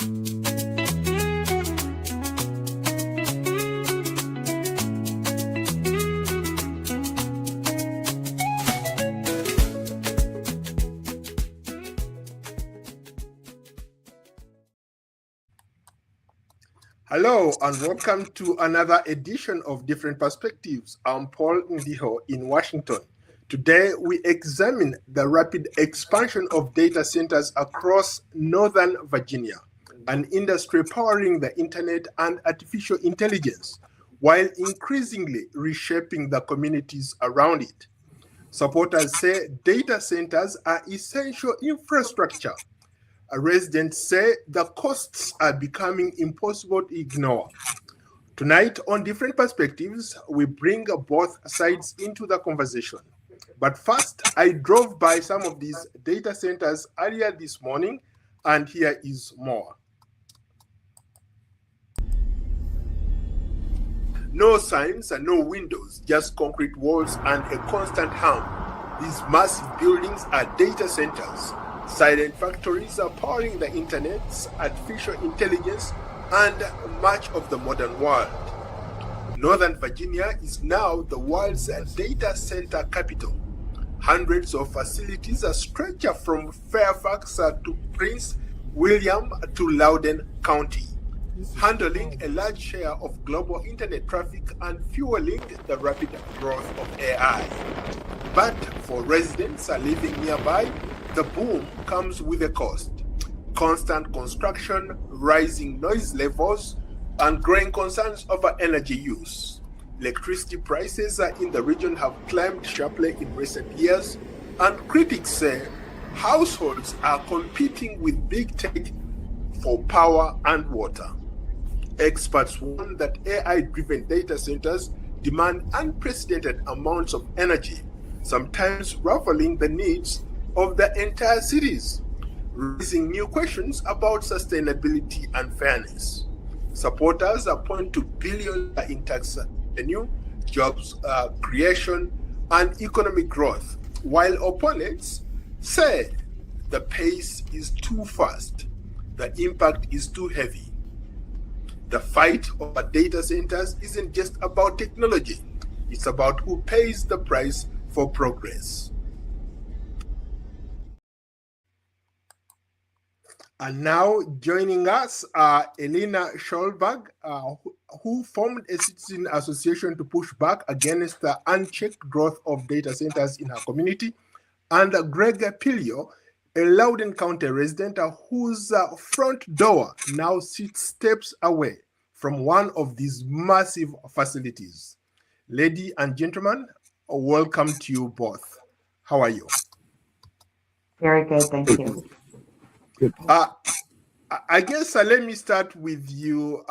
Hello and welcome to another edition of Different Perspectives. I'm Paul Ndiho in Washington. Today we examine the rapid expansion of data centers across Northern Virginia, an industry powering the internet and artificial intelligence, while increasingly reshaping the communities around it. Supporters say data centers are essential infrastructure. Residents say the costs are becoming impossible to ignore. Tonight, on Different Perspectives, we bring both sides into the conversation. But first, I drove by some of these data centers earlier this morning, and here is more. No signs and no windows, just concrete walls and a constant hum. These massive buildings are data centers. Silent factories are powering the internet's artificial intelligence and much of the modern world. Northern Virginia is now the world's data center capital. Hundreds of facilities stretch from Fairfax to Prince William to Loudoun County, handling a large share of global internet traffic and fueling the rapid growth of AI. But for residents living nearby, the boom comes with a cost. Constant construction, rising noise levels, and growing concerns over energy use. Electricity prices in the region have climbed sharply in recent years, and critics say households are competing with big tech for power and water. Experts warn that AI-driven data centers demand unprecedented amounts of energy, sometimes rivaling the needs of the entire cities, raising new questions about sustainability and fairness. Supporters point to billions in tax revenue, jobs creation, and economic growth, while opponents say the pace is too fast, the impact is too heavy. The fight over data centers isn't just about technology, it's about who pays the price for progress. And now joining us are Elena Schlossberg, who formed a citizen association to push back against the unchecked growth of data centers in her community, and Greg Pirio, a Loudoun County resident whose front door now sits steps away from one of these massive facilities. Ladies and gentlemen, welcome to you both. How are you? Very good, thank you. I guess let me start with you,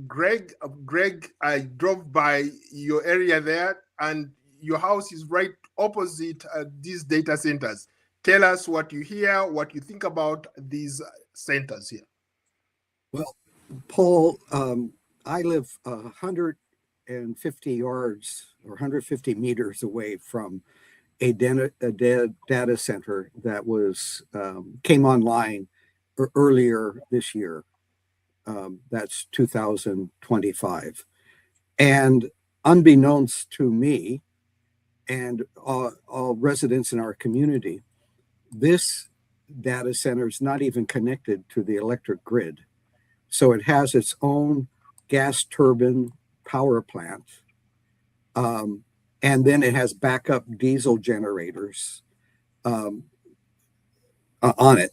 Greg. Greg, I drove by your area there, and your house is right opposite these data centers. Tell us what you hear, what you think about these centers here. Well, Paul, I live 150 yards or 150 meters away from a data center that was came online earlier this year. That's 2025. And unbeknownst to me and all residents in our community, this data center is not even connected to the electric grid. So it has its own gas turbine power plant. And then it has backup diesel generators on it.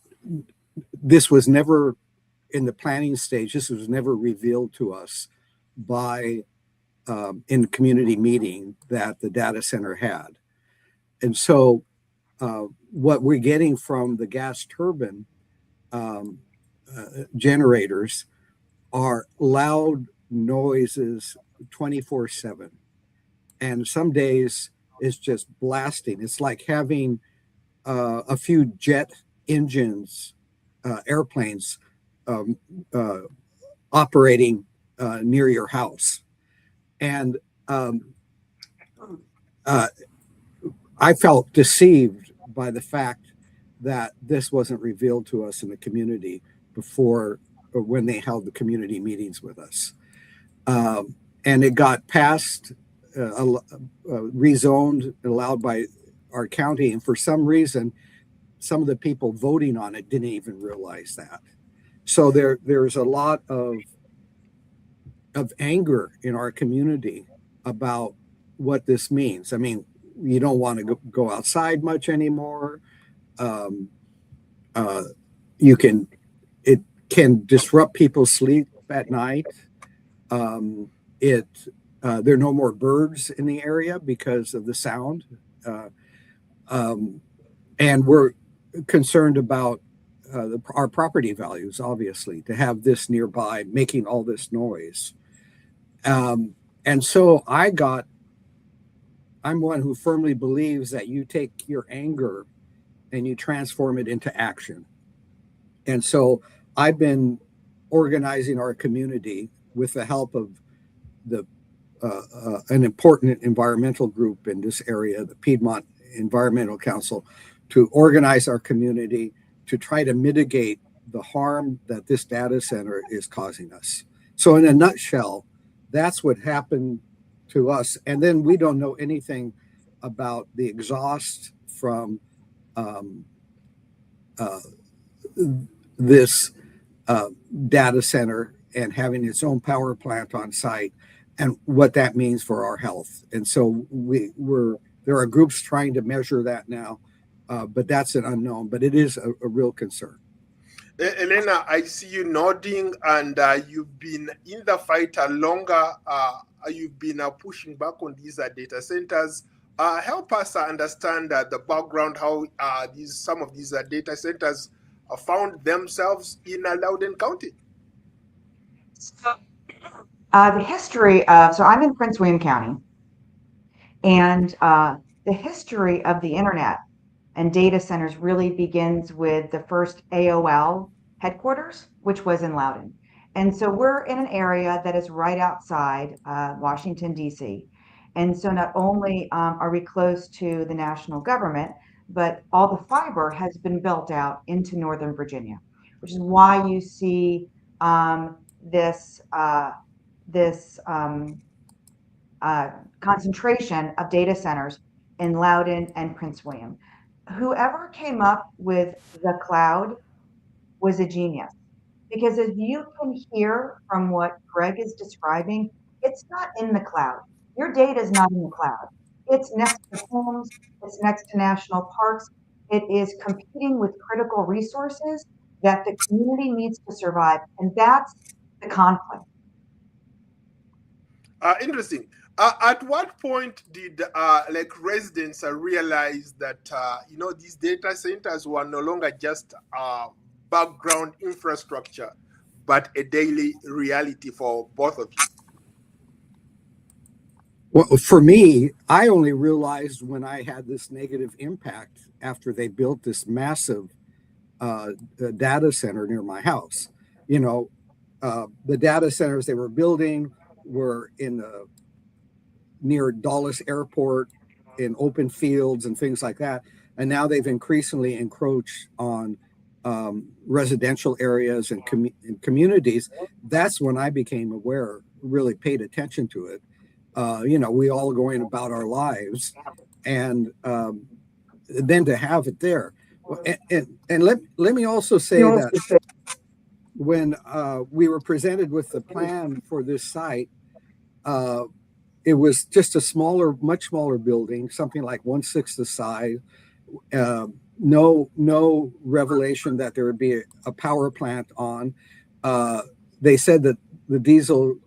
This was never in the planning stage. This was never revealed to us by in the community meeting that the data center had. And so what we're getting from the gas turbine generators are loud noises 24/7. And some days it's just blasting. It's like having a few jet engines, airplanes operating near your house. And I felt deceived by the fact that this wasn't revealed to us in the community before or when they held the community meetings with us. And it got passed, rezoned, allowed by our county. And for some reason, some of the people voting on it didn't even realize that. So there's a lot of anger in our community about what this means. I mean, you don't want to go outside much anymore. It can disrupt people's sleep at night. There are no more birds in the area because of the sound. And we're concerned about our property values, obviously, to have this nearby making all this noise. And so I'm one who firmly believes that you take your anger and you transform it into action. And so I've been organizing our community with the help of an important environmental group in this area, the Piedmont Environmental Council, to organize our community to try to mitigate the harm that this data center is causing us. So in a nutshell, that's what happened to us. And then we don't know anything about the exhaust from this data center and having its own power plant on site and what that means for our health. And so there are groups trying to measure that now, but that's an unknown, but it is a real concern. Elena, I see you nodding, and you've been in the fight longer. You've been pushing back on these data centers. Help us understand the background, how some of these data centers found themselves in Loudoun County. So, the history of, so I'm in Prince William County, and the history of the internet and data centers really begins with the first AOL headquarters, which was in Loudoun. And so we're in an area that is right outside Washington, D.C. And so not only are we close to the national government, but all the fiber has been built out into Northern Virginia, which is why you see this concentration of data centers in Loudoun and Prince William. Whoever came up with the cloud was a genius, because as you can hear from what Greg is describing, it's not in the cloud. Your data is not in the cloud. It's next to homes, it's next to national parks. It is competing with critical resources that the community needs to survive, and that's the conflict. Interesting. At what point did residents realize that these data centers were no longer just background infrastructure, but a daily reality for both of you? Well, for me, I only realized when I had this negative impact after they built this massive data center near my house. The data centers they were building were near Dulles Airport, in open fields and things like that. And now they've increasingly encroached on residential areas and communities. That's when I became aware, really paid attention to it. We all going about our lives, and then to have it there. And let me also say that when we were presented with the plan for this site, it was just a much smaller building, something like 1/6 the size. No revelation that there would be a power plant on. They said that the diesel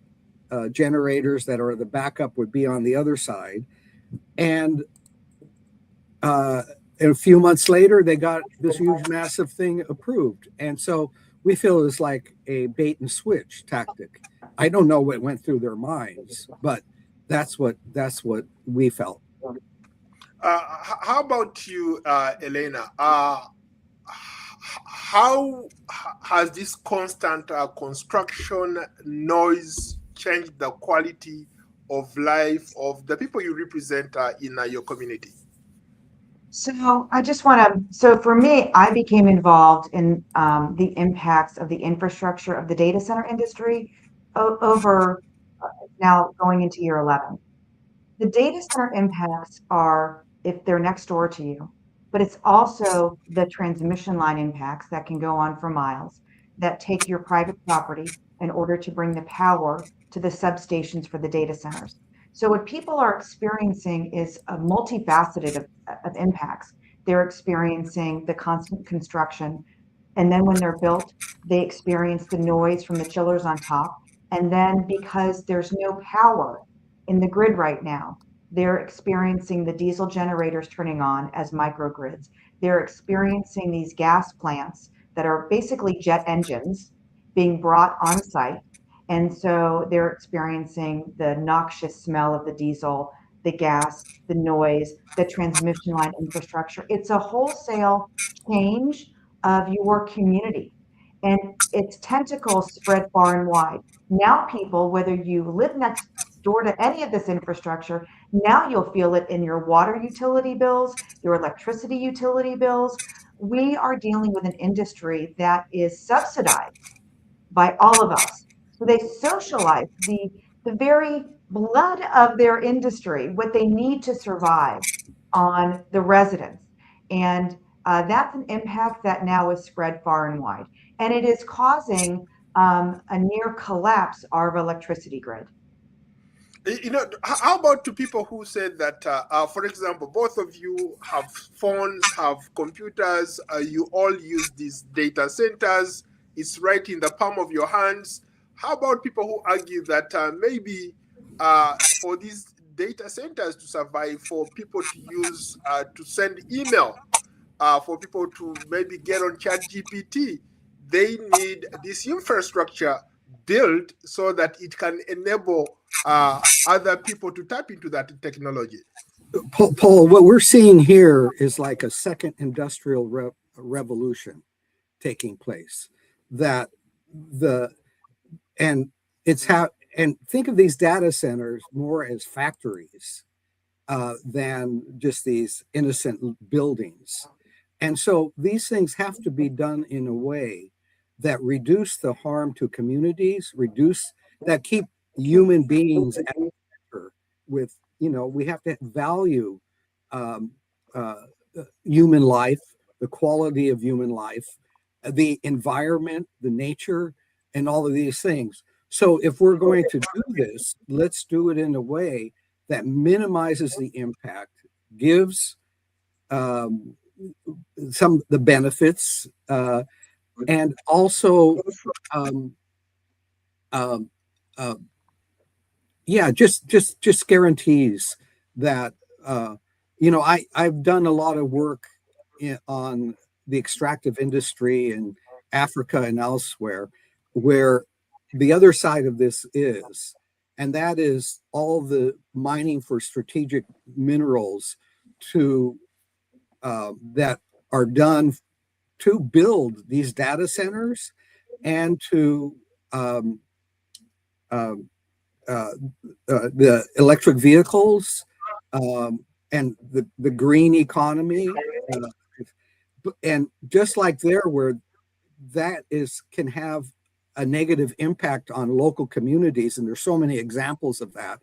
generators that are the backup would be on the other side. And a few months later, they got this huge, massive thing approved. And so we feel it's like a bait and switch tactic. I don't know what went through their minds, but that's what we felt. How about you, Elena? How has this constant construction noise changed the quality of life of the people you represent in your community? So I just want to, so for me, I became involved in the impacts of the infrastructure of the data center industry over now going into year 11. The data center impacts are if they're next door to you, but it's also the transmission line impacts that can go on for miles that take your private property in order to bring the power to the substations for the data centers. So what people are experiencing is a multifaceted of impacts. They're experiencing the constant construction, and then when they're built, they experience the noise from the chillers on top. And then because there's no power in the grid right now, they're experiencing the diesel generators turning on as microgrids. They're experiencing these gas plants that are basically jet engines being brought on site. And so they're experiencing the noxious smell of the diesel, the gas, the noise, the transmission line infrastructure. It's a wholesale change of your community, and its tentacles spread far and wide. Now people, whether you live next door to any of this infrastructure, now you'll feel it in your water utility bills, your electricity utility bills. We are dealing with an industry that is subsidized by all of us. So they socialize the very blood of their industry, what they need to survive, on the residents. And that's an impact that now is spread far and wide. And it is causing a near collapse of electricity grid. How about to people who said that, for example, both of you have phones, have computers, you all use these data centers, it's right in the palm of your hands. How about people who argue that maybe for these data centers to survive, for people to use, to send email, for people to maybe get on Chat GPT, they need this infrastructure built so that it can enable other people to tap into that technology. Paul, what we're seeing here is like a second industrial revolution taking place. That the and it's how and think of these data centers more as factories than just these innocent buildings. And so these things have to be done in a way that reduce the harm to communities, that keep human beings at the center with, we have to value um, uh, human life, the quality of human life, the environment, the nature, and all of these things. So if we're going to do this, let's do it in a way that minimizes the impact, gives um, some the benefits, and also, um, um, uh, yeah, just guarantees that I've done a lot of work on the extractive industry in Africa and elsewhere, where the other side of this is, and that is all the mining for strategic minerals to that are done to build these data centers and to um, um, uh, the electric vehicles and the green economy. And just like there, where that can have a negative impact on local communities, and there's so many examples of that.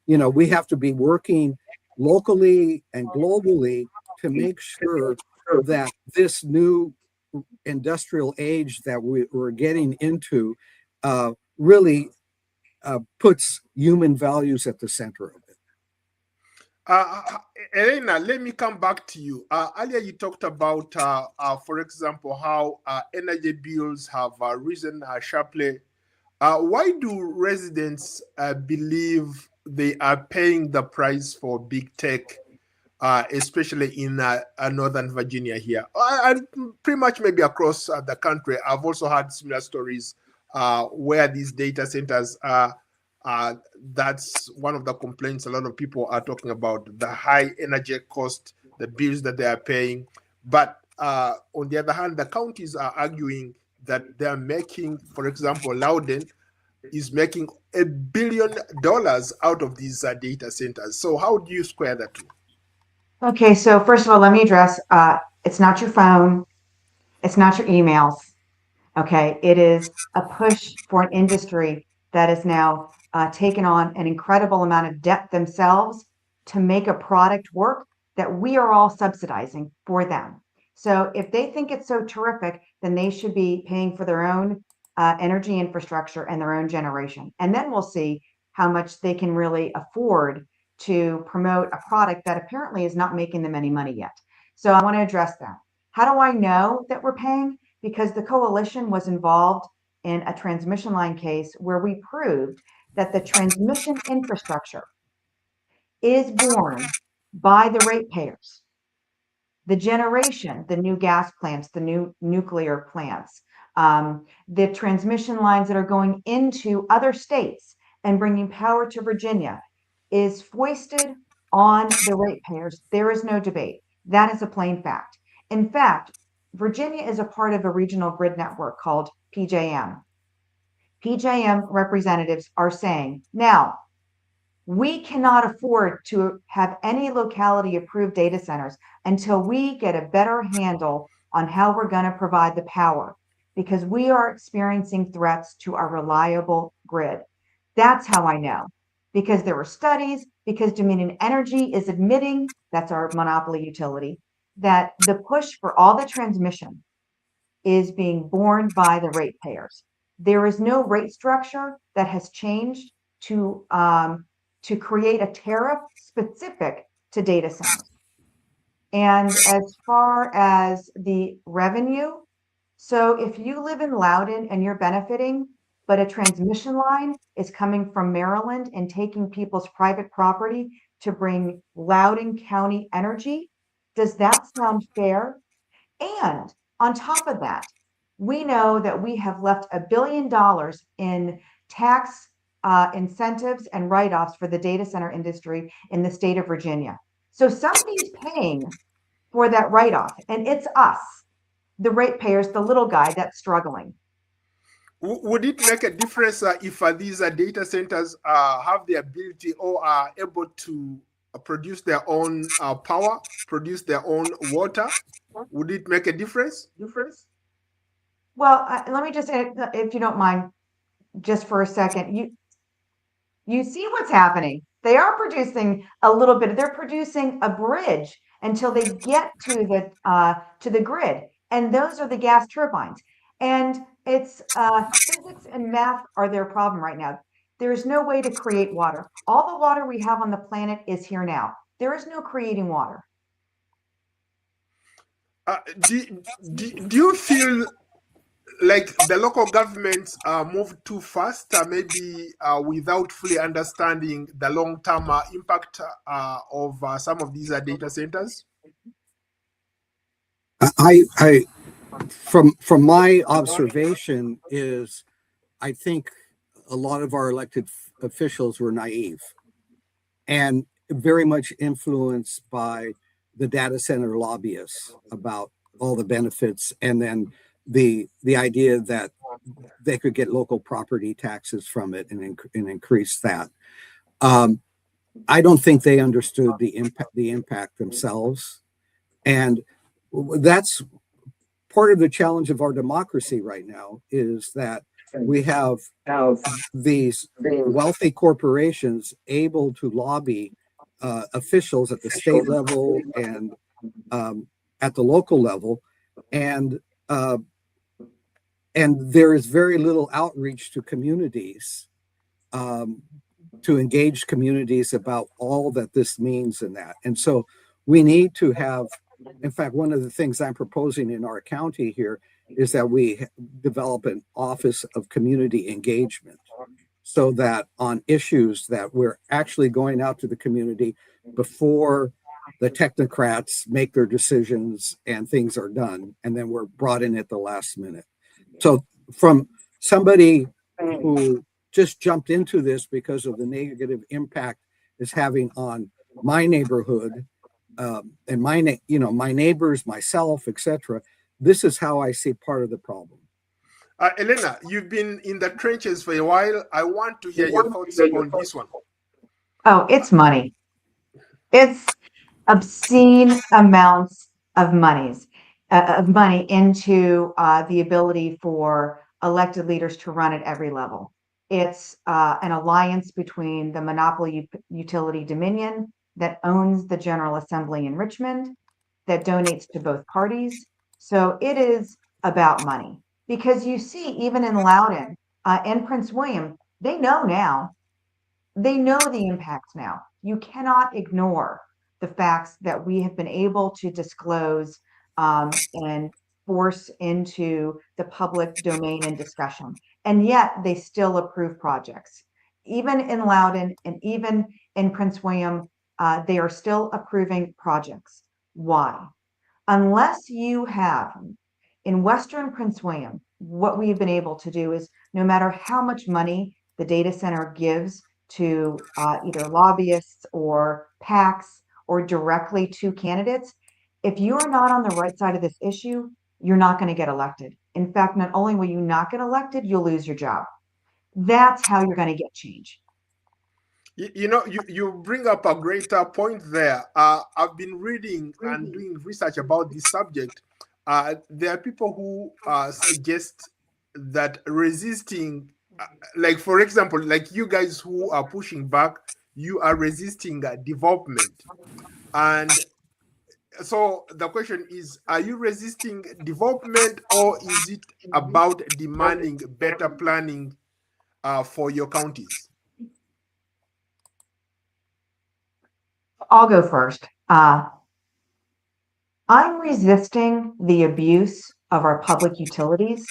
We have to be working locally and globally to make sure that this new industrial age that we're getting into really puts human values at the center of it. Elena, let me come back to you. Earlier, you talked about, for example, how energy bills have risen sharply. Why do residents believe they are paying the price for big tech, especially in Northern Virginia here? And pretty much maybe across the country. I've also had similar stories where these data centers are. That's one of the complaints a lot of people are talking about, the high energy cost, the bills that they are paying. But on the other hand, the counties are arguing that they're making, for example, Loudoun is making $1 billion out of these data centers. So how do you square that two? Okay, so first of all, let me address, it's not your phone, it's not your emails. Okay, it is a push for an industry that has now taken on an incredible amount of debt themselves to make a product work that we are all subsidizing for them. So if they think it's so terrific, then they should be paying for their own energy infrastructure and their own generation. And then we'll see how much they can really afford to promote a product that apparently is not making them any money yet. So I want to address that. How do I know that we're paying? Because the coalition was involved in a transmission line case where we proved that the transmission infrastructure is borne by the ratepayers. The generation, the new gas plants, the new nuclear plants, the transmission lines that are going into other states and bringing power to Virginia is foisted on the ratepayers. There is no debate. That is a plain fact. In fact, Virginia is a part of a regional grid network called PJM. PJM representatives are saying, now, we cannot afford to have any locality approved data centers until we get a better handle on how we're going to provide the power, because we are experiencing threats to our reliable grid. That's how I know, because there were studies, because Dominion Energy is admitting, that's our monopoly utility, that the push for all the transmission is being borne by the ratepayers. There is no rate structure that has changed to create a tariff specific to data centers. And as far as the revenue, so if you live in Loudoun and you're benefiting, but a transmission line is coming from Maryland and taking people's private property to bring Loudoun County energy, does that sound fair? And on top of that, we know that we have left $1 billion in tax incentives and write-offs for the data center industry in the state of Virginia. So somebody's paying for that write-off, and it's us, the ratepayers, the little guy that's struggling. Would it make a difference if these data centers have the ability or are able to produce their own power, produce their own water? Would it make a difference? Well, let me just say, if you don't mind, just for a second, you see what's happening. They are producing a little bit. They're producing a bridge until they get to the grid, and those are the gas turbines. And it's physics and math are their problem right now. There is no way to create water. All the water we have on the planet is here now. There is no creating water. Do you feel like the local governments move too fast, maybe without fully understanding the long-term impact of some of these data centers? I from my observation is, I think a lot of our elected officials were naive and very much influenced by the data center lobbyists about all the benefits, and then the idea that they could get local property taxes from it and increase that. I don't think they understood the impact themselves, and that's part of the challenge of our democracy right now, is that we have these wealthy corporations able to lobby officials at the state level and at the local level, and there is very little outreach to communities, to engage communities about all that this means in that. And so we need to have, in fact, one of the things I'm proposing in our county here is that we develop an office of community engagement, so that on issues that we're actually going out to the community before the technocrats make their decisions and things are done, and then we're brought in at the last minute. So from somebody who just jumped into this because of the negative impact it's having on my neighborhood, and my neighbors, myself, etc., this is how I see part of the problem. Elena, you've been in the trenches for a while. I want to hear your thoughts on this one. Oh, it's money. It's obscene amounts of money into the ability for elected leaders to run at every level. It's an alliance between the monopoly utility Dominion that owns the General Assembly in Richmond, that donates to both parties. So it is about money, because you see, even in Loudoun and Prince William, they know now. They know the impacts now. You cannot ignore the facts that we have been able to disclose and force into the public domain and discussion. And yet they still approve projects. Even in Loudoun and even in Prince William, they are still approving projects. Why? Unless you have, in Western Prince William, what we've been able to do is, no matter how much money the data center gives to either lobbyists or PACs or directly to candidates, if you are not on the right side of this issue, you're not going to get elected. In fact, not only will you not get elected, you'll lose your job. That's how you're going to get change. You bring up a greater point there. I've been reading and doing research about this subject. There are people who suggest that resisting, like for example, like you guys who are pushing back, you are resisting development. And so the question is, are you resisting development, or is it about demanding better planning for your counties? I'll go first. I'm resisting the abuse of our public utilities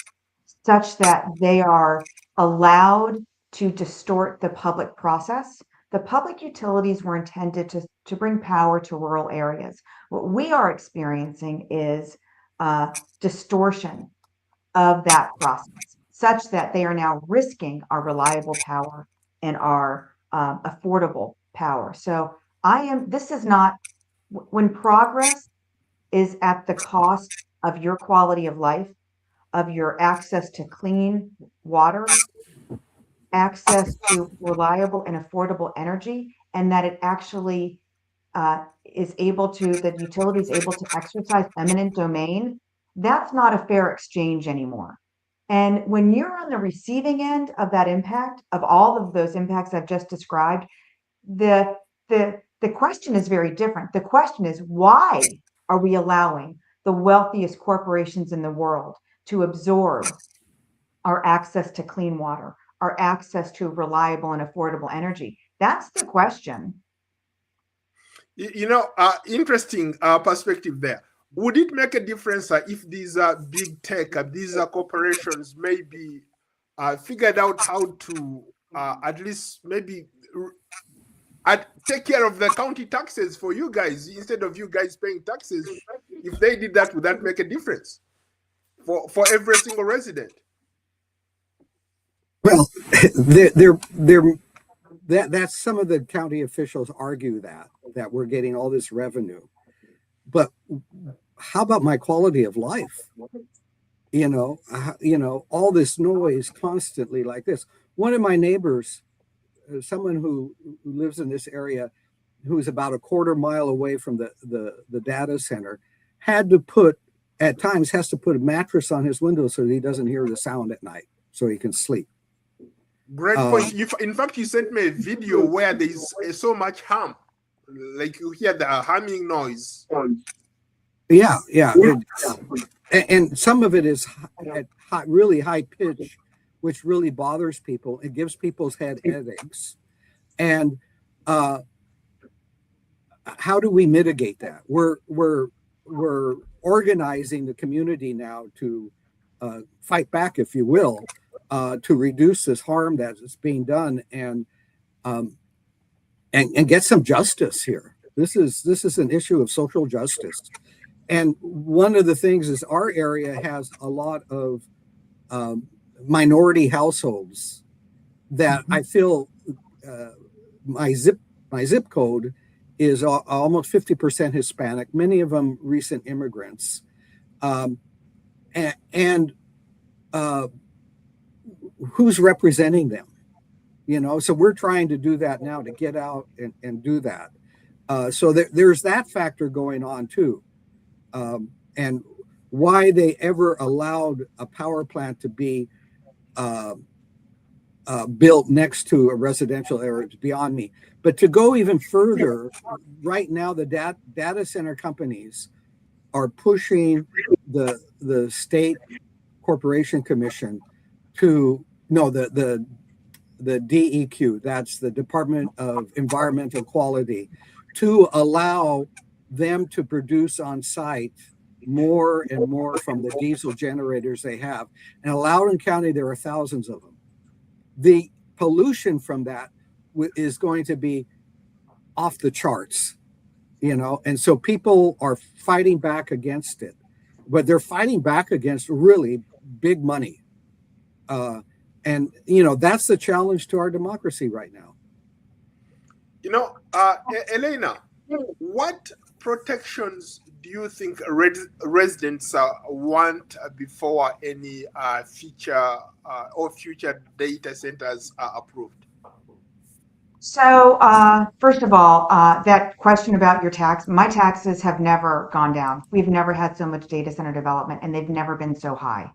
such that they are allowed to distort the public process. The public utilities were intended to bring power to rural areas. What we are experiencing is distortion of that process, such that they are now risking our reliable power and our affordable power. So this is not, when progress is at the cost of your quality of life, of your access to clean water, access to reliable and affordable energy, and that it actually is able to, the utility is able to exercise eminent domain, that's not a fair exchange anymore. And when you're on the receiving end of that impact, of all of those impacts I've just described, the question is very different. The question is, why are we allowing the wealthiest corporations in the world to absorb our access to clean water, our access to reliable and affordable energy? That's the question. Interesting perspective there. Would it make a difference if these big tech, these corporations maybe figured out how to at least maybe take care of the county taxes for you guys, instead of you guys paying taxes? If they did that, would that make a difference for every single resident? Well, that's some of the county officials argue that we're getting all this revenue, but how about my quality of life? All this noise constantly like this. One of my neighbors, someone who lives in this area, who is about a quarter mile away from the data center, has to put a mattress on his window so that he doesn't hear the sound at night, so he can sleep. Great point. In fact, you sent me a video where there is so much hum, like you hear the humming noise. Yeah. And some of it is at really high pitch, which really bothers people. It gives people's headaches. And how do we mitigate that? We're organizing the community now to fight back, if you will, to reduce this harm that is being done and get some justice here. This is an issue of social justice. And one of the things is our area has a lot of minority households that I feel my zip code is almost 50% Hispanic, many of them recent immigrants. And who's representing them? So we're trying to do that now, to get out and do that. So there's that factor going on too. And why they ever allowed a power plant to be built next to a residential area is beyond me. But to go even further, right now the data center companies are pushing the state corporation commission to the DEQ, that's the Department of Environmental Quality, to allow them to produce on site more and more from the diesel generators they have. And in Loudoun County, there are thousands of them. The pollution from that is going to be off the charts, and so people are fighting back against it, but they're fighting back against really big money. And that's the challenge to our democracy right now. Elena, what protections do you think residents want before any future data centers are approved? So first of all, that question about your tax, my taxes have never gone down. We've never had so much data center development, and they've never been so high.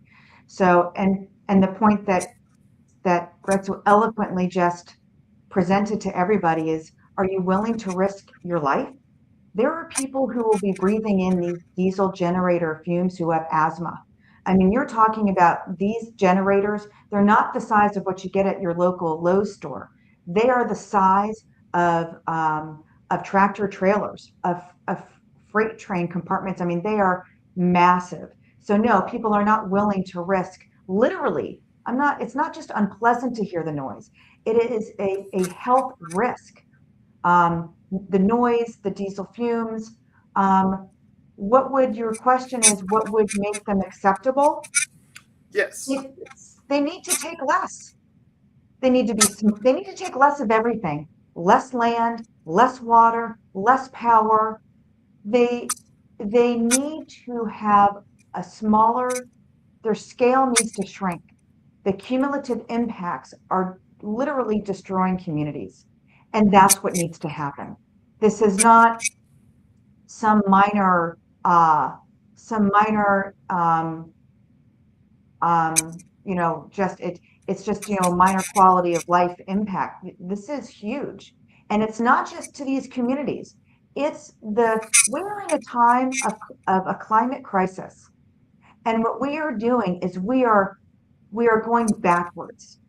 So, and the point that Greg so eloquently just presented to everybody is, are you willing to risk your life? There are people who will be breathing in these diesel generator fumes who have asthma. I mean, you're talking about these generators, they're not the size of what you get at your local Lowe's store. They are the size of tractor trailers, of freight train compartments. I mean, they are massive. So no, people are not willing to risk, literally. It's not just unpleasant to hear the noise. It is a health risk. The noise, the diesel fumes. Your question is, what would make them acceptable? Yes. They need to take less. They need to take less of everything. Less land, less water, less power. They need to have a smaller, their scale needs to shrink. The cumulative impacts are literally destroying communities. And that's what needs to happen. This is not some minor it's just minor quality of life impact. This is huge, and it's not just to these communities. We're in a time of a climate crisis, and what we are doing is we are going backwards,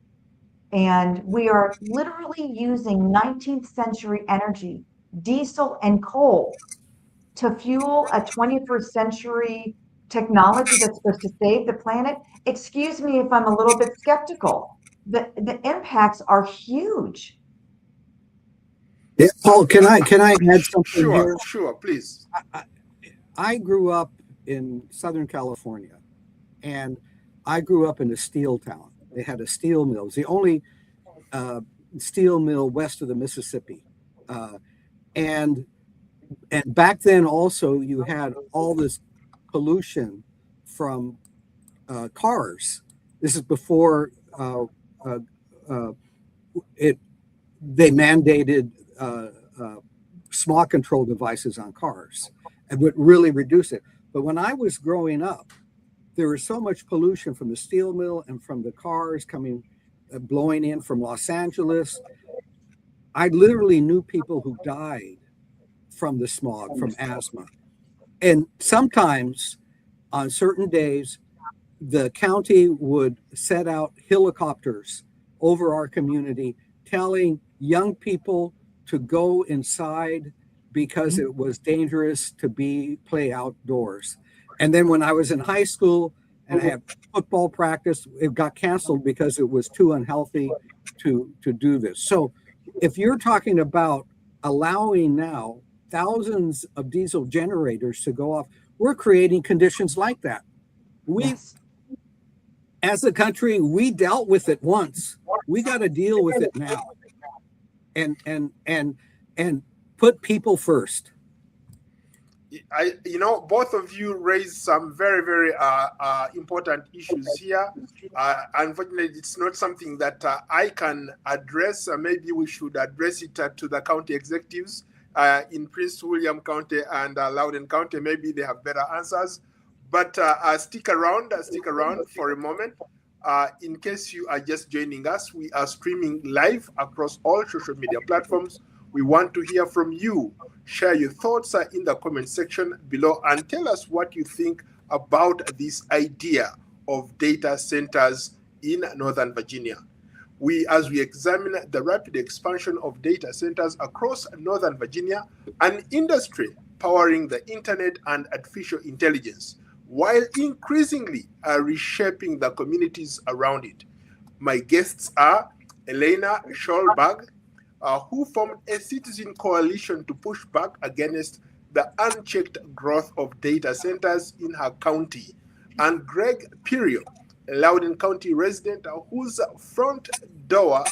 and we are literally using 19th century energy, diesel and coal, to fuel a 21st century technology that's supposed to save the planet. Excuse me if I'm a little bit skeptical. The impacts are huge. Yeah, Paul, can I add something here? Sure, please. I grew up in Southern California, and I grew up in a steel town. They had a steel mill. It was the only steel mill west of the Mississippi. And back then also you had all this pollution from cars. This is before they mandated smog control devices on cars and would really reduce it. But when I was growing up, there was so much pollution from the steel mill and from the cars blowing in from Los Angeles. I literally knew people who died from the smog, from asthma. And sometimes on certain days, the county would set out helicopters over our community, telling young people to go inside because it was dangerous to play outdoors. And then when I was in high school and I had football practice, it got canceled because it was too unhealthy to do this. So if you're talking about allowing now thousands of diesel generators to go off, we're creating conditions like that. As a country, we dealt with it once. We got to deal with it now, and put people first. Both of you raised some very, very important issues here. Unfortunately, it's not something that I can address. Maybe we should address it to the county executives. in Prince William County and Loudoun County. Maybe they have better answers. But stick around for a moment. In case you are just joining us, we are streaming live across all social media platforms. We want to hear from you. Share your thoughts in the comment section below and tell us what you think about this idea of data centers in Northern Virginia. As we examine the rapid expansion of data centers across Northern Virginia, an industry powering the internet and artificial intelligence, while increasingly reshaping the communities around it. My guests are Elena Schlossberg, who formed a citizen coalition to push back against the unchecked growth of data centers in her county, and Greg Pirio, a Loudoun County resident whose front door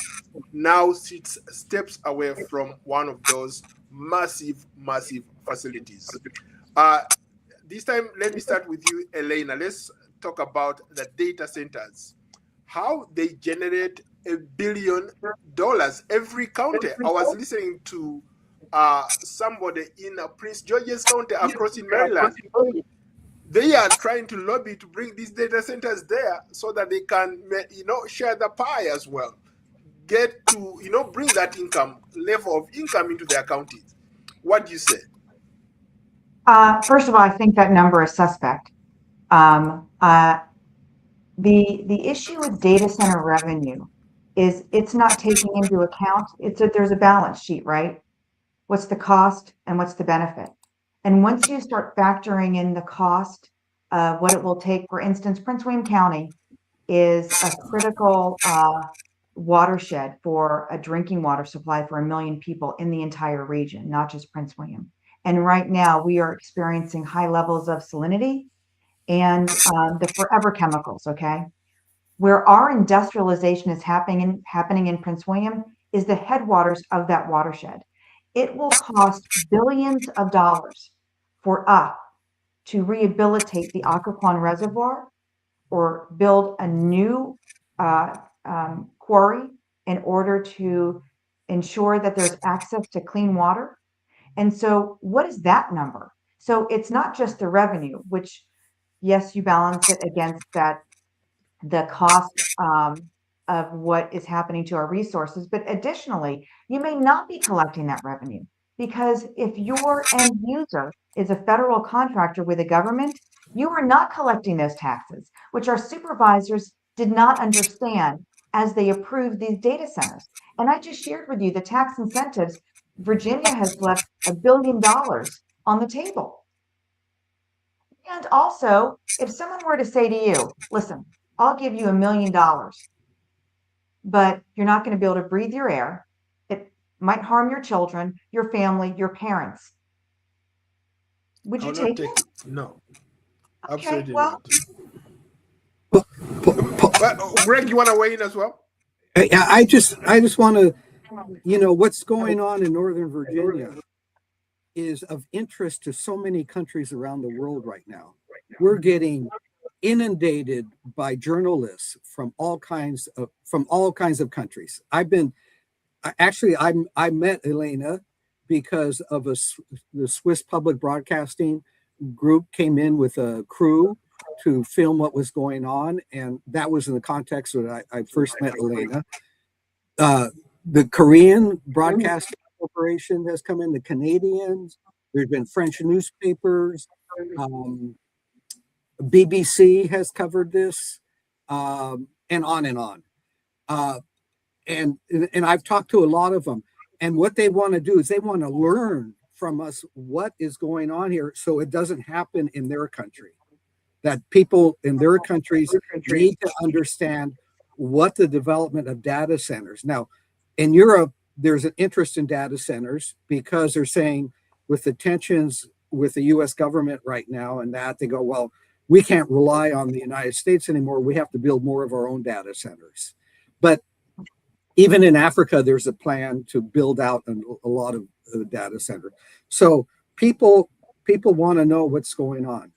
now sits steps away from one of those massive facilities. This time, let me start with you, Elena. Let's talk about the data centers, how they generate $1 billion every county. I was listening to somebody in Prince George's County across in Maryland. They are trying to lobby to bring these data centers there so that they can, share the pie as well. Get to, bring that level of income into their counties. What do you say? First of all, I think that number is suspect. The issue with data center revenue is it's not taking into account, there's a balance sheet, right? What's the cost and what's the benefit? And once you start factoring in the cost of what it will take, for instance, Prince William County is a critical watershed for a drinking water supply for 1 million people in the entire region, not just Prince William. And right now we are experiencing high levels of salinity and the forever chemicals, okay? Where our industrialization is happening in Prince William is the headwaters of that watershed. It will cost billions of dollars for us to rehabilitate the Occoquan Reservoir or build a new quarry in order to ensure that there's access to clean water. And so what is that number? So it's not just the revenue, which, yes, you balance it against that, the cost of what is happening to our resources, but additionally, you may not be collecting that revenue because if your end user is a federal contractor with a government, you are not collecting those taxes, which our supervisors did not understand as they approved these data centers. And I just shared with you the tax incentives. Virginia has left $1 billion on the table. And also, if someone were to say to you, listen, I'll give you $1 million, but you're not going to be able to breathe your air. It might harm your children, your family, your parents. Would you take it? No. Okay, Absolutely well, not. But Greg, you want to weigh in as well? I just want to, what's going on in Northern Virginia is of interest to so many countries around the world right now. We're getting inundated by journalists from all kinds of countries. I met Elena because of the Swiss Public Broadcasting group came in with a crew to film what was going on, and that was in the context that I first met Elena. The Korean Broadcasting Corporation has come in, the Canadians, there's been French newspapers, BBC has covered this, and on and on. And I've talked to a lot of them, and what they want to do is they want to learn from us what is going on here so it doesn't happen in their country. That people in their countries need to understand what the development of data centers. Now, in Europe, there's an interest in data centers because they're saying with the tensions with the US government right now and that, they go, well, we can't rely on the United States anymore. We have to build more of our own data centers. But even in Africa, there's a plan to build out a lot of the data center. So people want to know what's going on.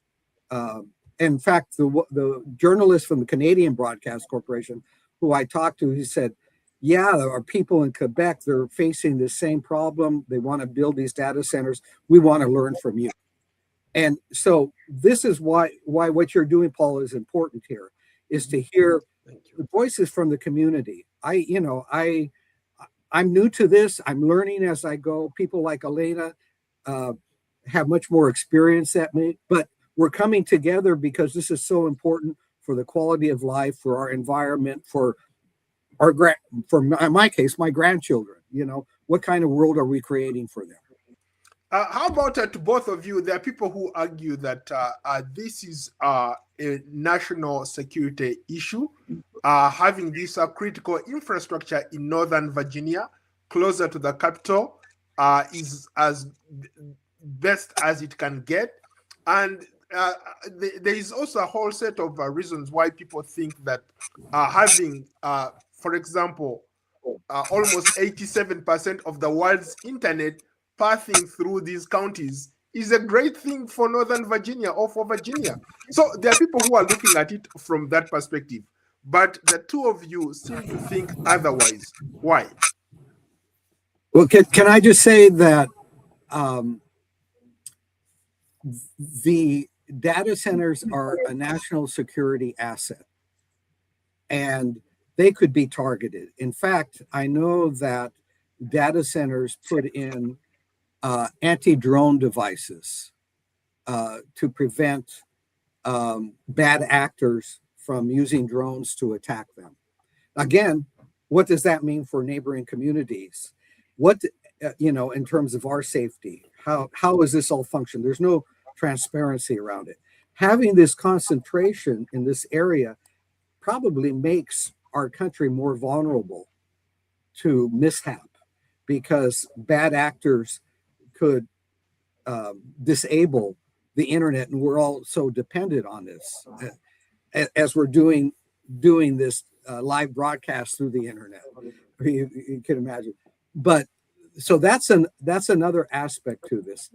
In fact, the journalist from the Canadian Broadcast Corporation, who I talked to, he said, yeah, our people in Quebec, they're facing the same problem. They want to build these data centers. We want to learn from you. And so this is why what you're doing, Paul, is important here, is to hear the voices from the community. I'm new to this. I'm learning as I go. People like Elena uh, have much more experience than me, but we're coming together because this is so important for the quality of life, for our environment, for our for my case, my grandchildren. What kind of world are we creating for them? How about to both of you? There are people who argue that this is a national security issue. Having this critical infrastructure in Northern Virginia, closer to the capital, is as best as it can get. And there is also a whole set of reasons why people think that having, for example, almost 87% of the world's internet passing through these counties is a great thing for Northern Virginia or for Virginia. So there are people who are looking at it from that perspective. But the two of you seem to think otherwise. Why? Well, can I just say that the data centers are a national security asset, and they could be targeted. In fact, I know that data centers put in anti-drone devices to prevent bad actors from using drones to attack them. Again, what does that mean for neighboring communities? What, in terms of our safety, how is this all function? There's no transparency around it. Having this concentration in this area probably makes our country more vulnerable to mishap, because bad actors could disable the internet, and we're all so dependent on this as we're doing this live broadcast through the internet. You can imagine. But so that's another aspect to this.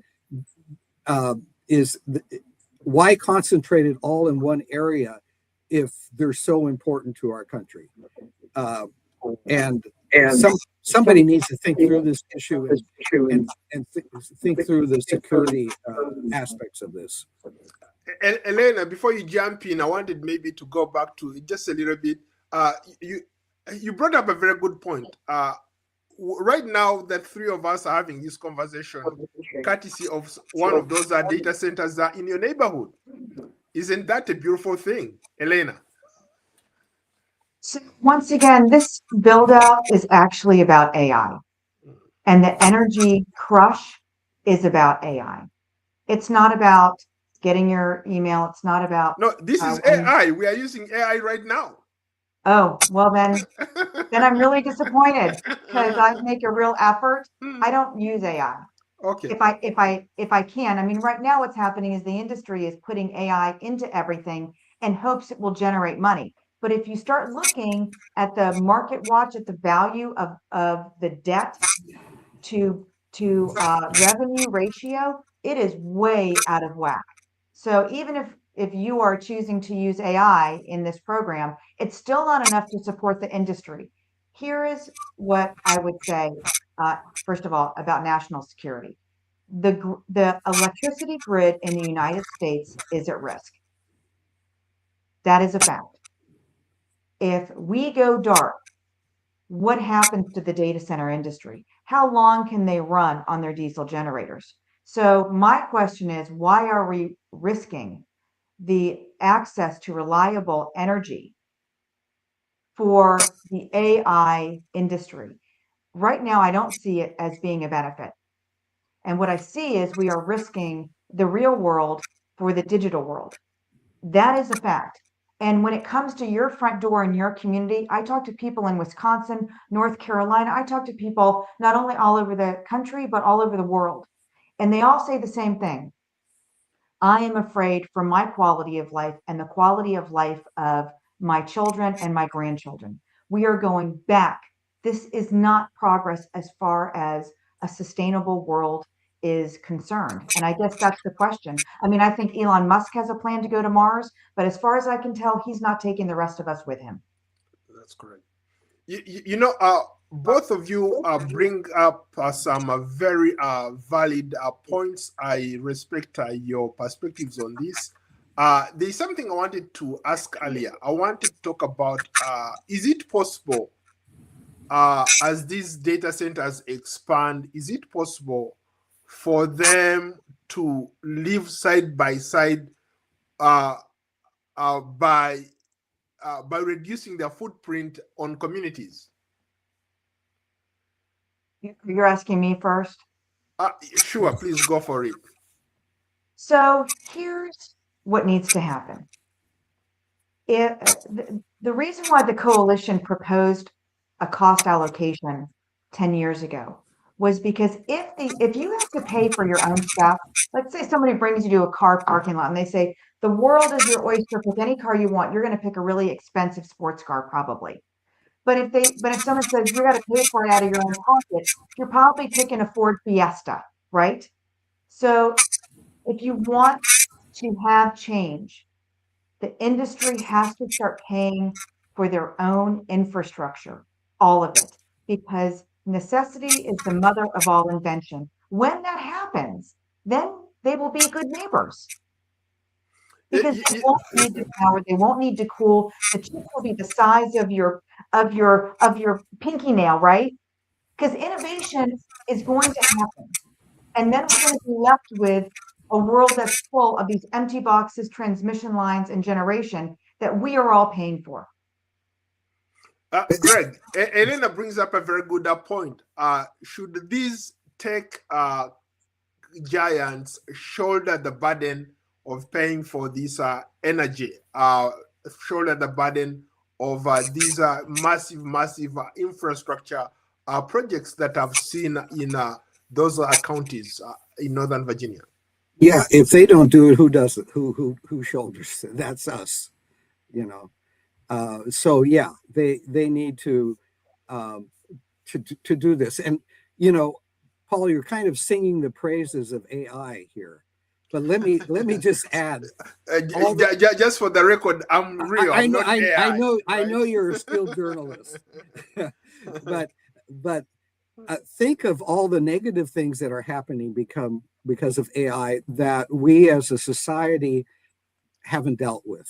Why concentrate it all in one area if they're so important to our country? And somebody needs to think through this issue and think through the security aspects of this. Elena, before you jump in, I wanted maybe to go back to just a little bit. You brought up a very good point. Right now, the three of us are having this conversation courtesy of one of those data centers in your neighborhood. Isn't that a beautiful thing, Elena? So once again, this build out is actually about AI, and the energy crush is about AI. It's not about getting your email. It's not about no. This is AI. We are using AI right now. Oh, well then I'm really disappointed, because I make a real effort. I don't use AI. Okay. If I can. I mean, right now what's happening is the industry is putting AI into everything and hopes it will generate money. But if you start looking at the market watch, at the value of the debt to revenue ratio, it is way out of whack. So even if you are choosing to use AI in this program, it's still not enough to support the industry. Here is what I would say, first of all, about national security. The electricity grid in the United States is at risk. That is a fact. If we go dark, what happens to the data center industry? How long can they run on their diesel generators? So my question is, why are we risking the access to reliable energy for the AI industry? Right now, I don't see it as being a benefit. And what I see is we are risking the real world for the digital world. That is a fact. And when it comes to your front door in your community, I talk to people in Wisconsin, North Carolina. I talk to people not only all over the country, but all over the world. And they all say the same thing. I am afraid for my quality of life and the quality of life of my children and my grandchildren. We are going back. This is not progress as far as a sustainable world is concerned. And I guess that's the question. I mean, I think Elon Musk has a plan to go to Mars, but as far as I can tell, he's not taking the rest of us with him. That's correct. Both of you bring up some very valid points. I respect your perspectives on this. There's something I wanted to ask earlier. I wanted to talk about is it possible, as these data centers expand, is it possible for them to live side by side uh, uh, by by reducing their footprint on communities? You're asking me first. Sure, please go for it. So here's what needs to happen. The reason why the coalition proposed a cost allocation 10 years ago was because if you have to pay for your own stuff, let's say somebody brings you to a car parking lot and they say, the world is your oyster, pick any car you want, you're going to pick a really expensive sports car probably. But if someone says you got to pay for it out of your own pocket, you're probably picking a Ford Fiesta, right? So if you want to have change, the industry has to start paying for their own infrastructure, all of it, because necessity is the mother of all invention. When that happens, then they will be good neighbors because they won't need to power, they won't need to cool. The chips will be the size of your pinky nail, right? Because innovation is going to happen. And then we're going to be left with a world that's full of these empty boxes, transmission lines, and generation that we are all paying for. Greg, Elena brings up a very good point. Should these tech giants shoulder the burden of paying for this energy, shoulder the burden of these massive infrastructure projects that I've seen in those counties in Northern Virginia? Yeah, if they don't do it, who does it? Who shoulders it? That's us, you know. So yeah, they need to do this. And Paul, you're kind of singing the praises of AI here, but let me just add. Just for the record, I'm real. I'm not AI, I know you're a skilled journalist, but think of all the negative things that are happening because of AI that we as a society haven't dealt with.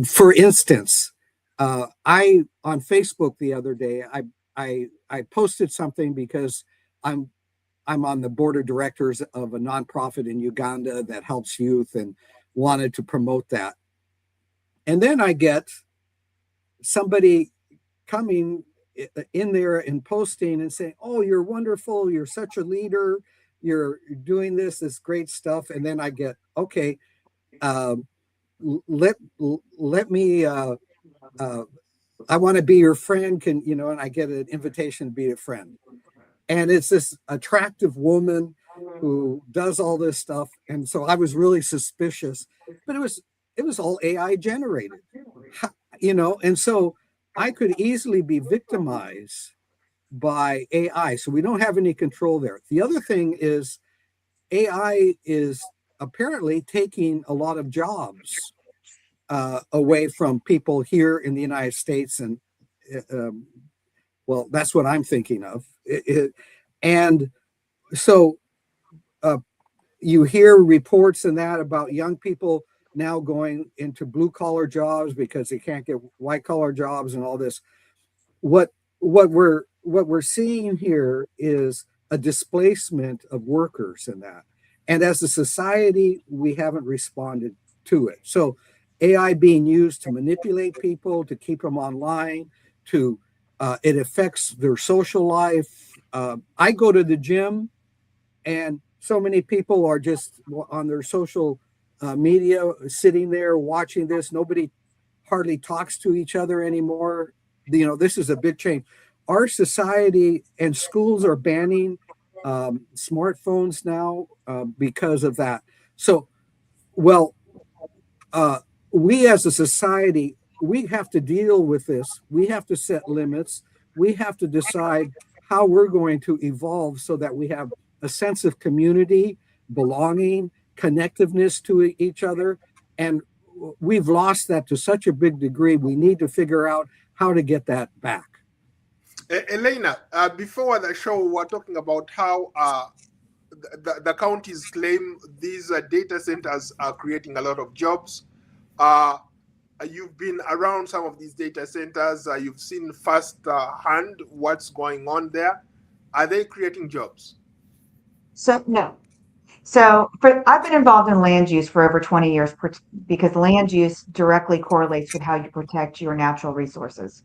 For instance, I on Facebook the other day, I posted something because I'm on the board of directors of a nonprofit in Uganda that helps youth and wanted to promote that. And then I get somebody coming in there and posting and saying, "Oh, you're wonderful. You're such a leader. You're doing this great stuff." And then I get, "Okay, let me. I want to be your friend. And I get an invitation to be a friend. And it's this attractive woman who does all this stuff. And so I was really suspicious, but it was all AI generated, and so I could easily be victimized by AI. So we don't have any control there. The other thing is AI is apparently taking a lot of jobs away from people here in the United States. And well, that's what I'm thinking of. And so you hear reports and that about young people now going into blue collar jobs because they can't get white collar jobs and all this. What we're seeing here is a displacement of workers in that. And as a society, we haven't responded to it. So AI being used to manipulate people, to keep them online, it affects their social life. I go to the gym and so many people are just on their social media, sitting there watching this. Nobody hardly talks to each other anymore. This is a big change. Our society and schools are banning smartphones now because of that. So, we as a society, we have to deal with this. We have to set limits. We have to decide how we're going to evolve so that we have a sense of community, belonging, connectiveness to each other. And we've lost that to such a big degree. We need to figure out how to get that back. Elena, before the show, we were talking about how the counties claim these data centers are creating a lot of jobs. You've been around some of these data centers. You've seen first-hand what's going on there. Are they creating jobs? So no. So I've been involved in land use for over 20 years because land use directly correlates with how you protect your natural resources.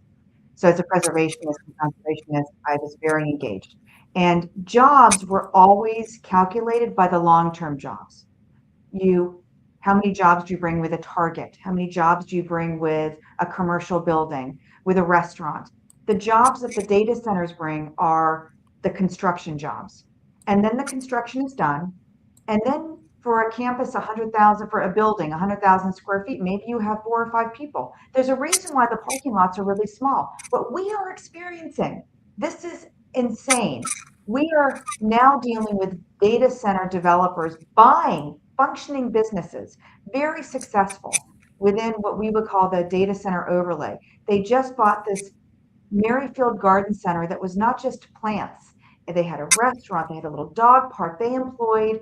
So as a preservationist and conservationist, I was very engaged. And jobs were always calculated by the long-term jobs. How many jobs do you bring with a Target? How many jobs do you bring with a commercial building, with a restaurant? The jobs that the data centers bring are the construction jobs. And then the construction is done. And then for a campus, 100,000 for a building, 100,000 square feet, maybe you have 4 or 5 people. There's a reason why the parking lots are really small. What we are experiencing, this is insane. We are now dealing with data center developers buying functioning businesses, very successful within what we would call the data center overlay. They just bought this Merrifield Garden Center that was not just plants. They had a restaurant, they had a little dog park. They employed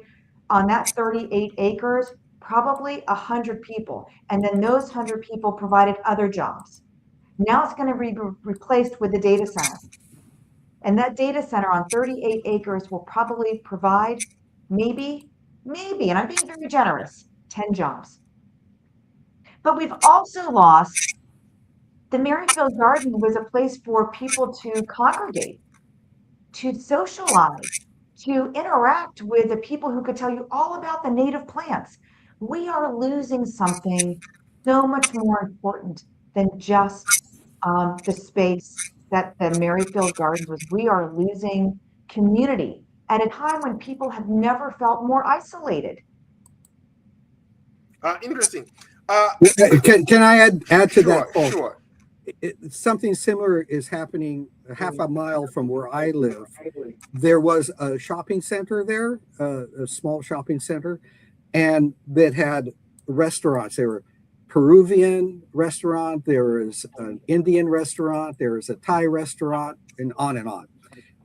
on that 38 acres, probably 100 people. And then those 100 people provided other jobs. Now it's going to be replaced with the data center. And that data center on 38 acres will probably provide maybe, and I'm being very generous, 10 jobs. But we've also lost the Merrifield Garden was a place for people to congregate, to socialize, to interact with the people who could tell you all about the native plants. We are losing something so much more important than just the space that the Merrifield Gardens was. We are losing community at a time when people have never felt more isolated. Interesting. Can I add to that, Paul? Sure. Something similar is happening half a mile from where I live. There was a shopping center there, a small shopping center, and that had restaurants. There were Peruvian restaurant, there was an Indian restaurant, there was a Thai restaurant, and on and on.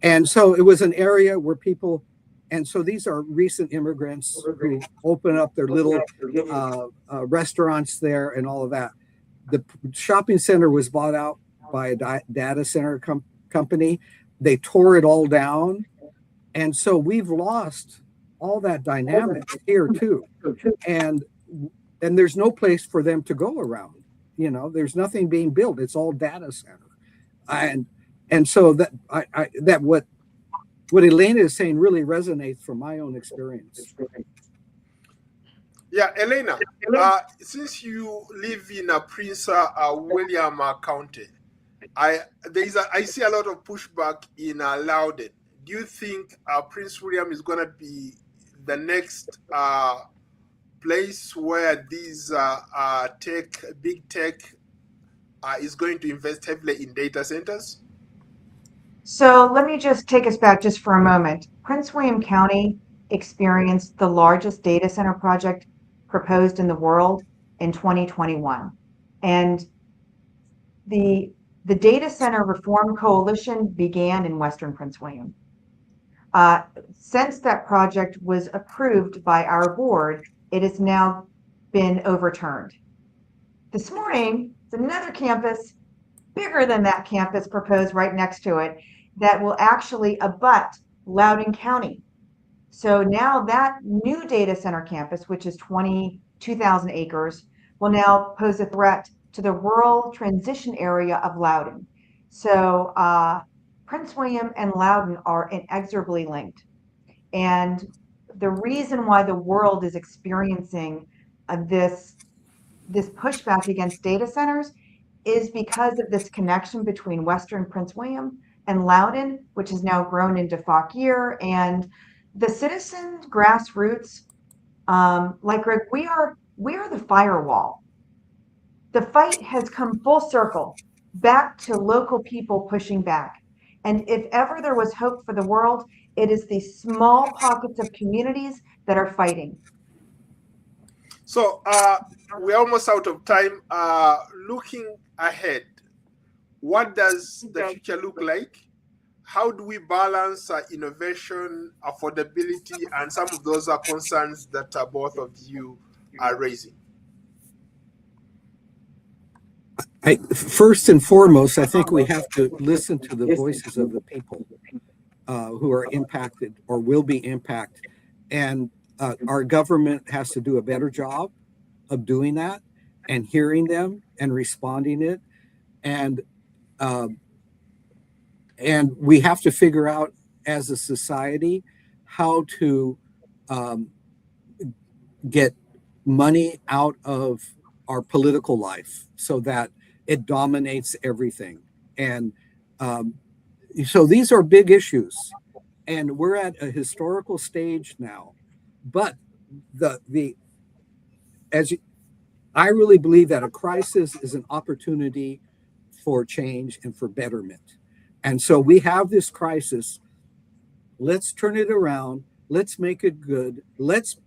And so it was an area where people, and so these are recent immigrants who open up their little restaurants there and all of that. The shopping center was bought out by a data center company. They tore it all down. And so we've lost all that dynamic here too. And there's no place for them to go around. You know, there's nothing being built. It's all data center. And so that what Elena is saying really resonates from my own experience. Yeah, Elena, since you live in Prince William County, I see a lot of pushback in Loudoun. Do you think Prince William is going to be the next place where these big tech is going to invest heavily in data centers? So let me just take us back just for a moment. Prince William County experienced the largest data center project proposed in the world in 2021. And the Data Center Reform Coalition began in Western Prince William. Since that project was approved by our board, it has now been overturned. This morning, it's another campus bigger than that campus proposed right next to it that will actually abut Loudoun County. So now that new data center campus, which is 22,000 acres, will now pose a threat to the rural transition area of Loudoun. So Prince William and Loudoun are inexorably linked. And the reason why the world is experiencing this pushback against data centers is because of this connection between Western Prince William and Loudoun, which has now grown into Fauquier, and the citizen grassroots, like Greg, we are the firewall. The fight has come full circle back to local people pushing back. And if ever there was hope for the world, it is these small pockets of communities that are fighting. So we're almost out of time. Looking ahead, what does the future look like? How do we balance innovation, affordability, and some of those are concerns that both of you are raising? First and foremost, I think we have to listen to the voices of the people who are impacted or will be impacted. And our government has to do a better job of doing that and hearing them and responding it. And we have to figure out as a society how to get money out of our political life so that it dominates everything. And so these are big issues, and we're at a historical stage now. But I really believe that a crisis is an opportunity for change and for betterment. And so we have this crisis. Let's turn it around. Let's make it good. Let's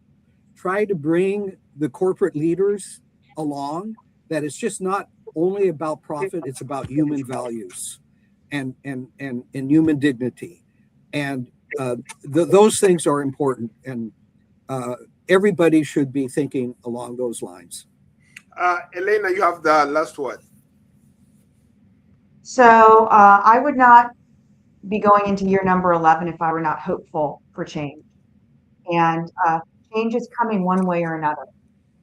try to bring the corporate leaders along, that it's just not only about profit, it's about human values and human dignity. And those things are important. And everybody should be thinking along those lines. Elena, you have the last word. So I would not be going into year number 11 if I were not hopeful for change. And change is coming one way or another.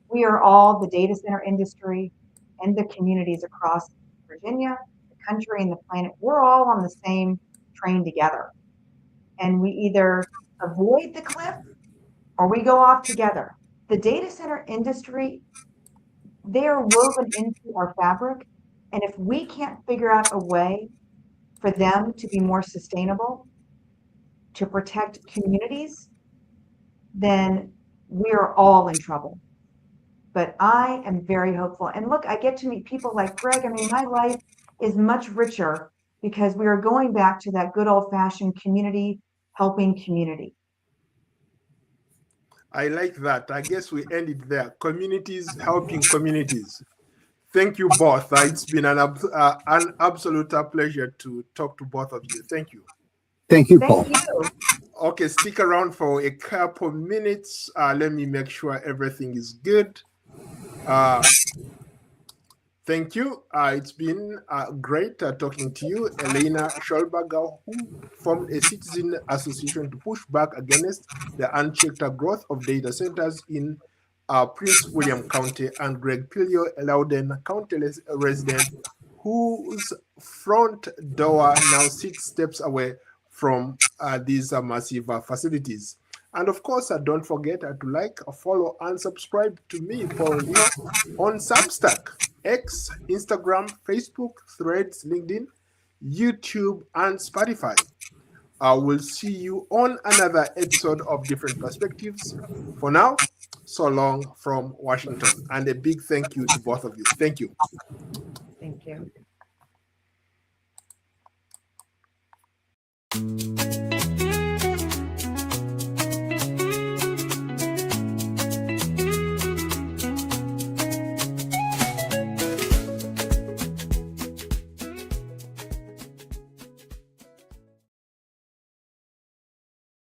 We are all, the data center industry and the communities across Virginia, the country, and the planet, we're all on the same train together. And we either avoid the cliff or we go off together. The data center industry, they are woven into our fabric. And if we can't figure out a way for them to be more sustainable, to protect communities, then we are all in trouble. But I am very hopeful. And look, I get to meet people like Greg. I mean, my life is much richer because we are going back to that good old fashioned community helping community. I like that. I guess we end it there. Communities helping communities. Thank you both. It's been an absolute pleasure to talk to both of you. Thank you. Thank you, Paul. Thank you. Okay, stick around for a couple minutes. Let me make sure everything is good. Thank you. It's been great talking to you, Elena Schlossberg, who formed a citizen association to push back against the unchecked growth of data centers in Prince William County, and Greg Pirio, a Loudoun County resident whose front door now sits steps away from these massive facilities. And of course, don't forget to like, follow, and subscribe to me, Paul Lino, on Substack, X, Instagram, Facebook, Threads, LinkedIn, YouTube, and Spotify. I will see you on another episode of Different Perspectives. For now, so long from Washington. And a big thank you to both of you. Thank you. Thank you.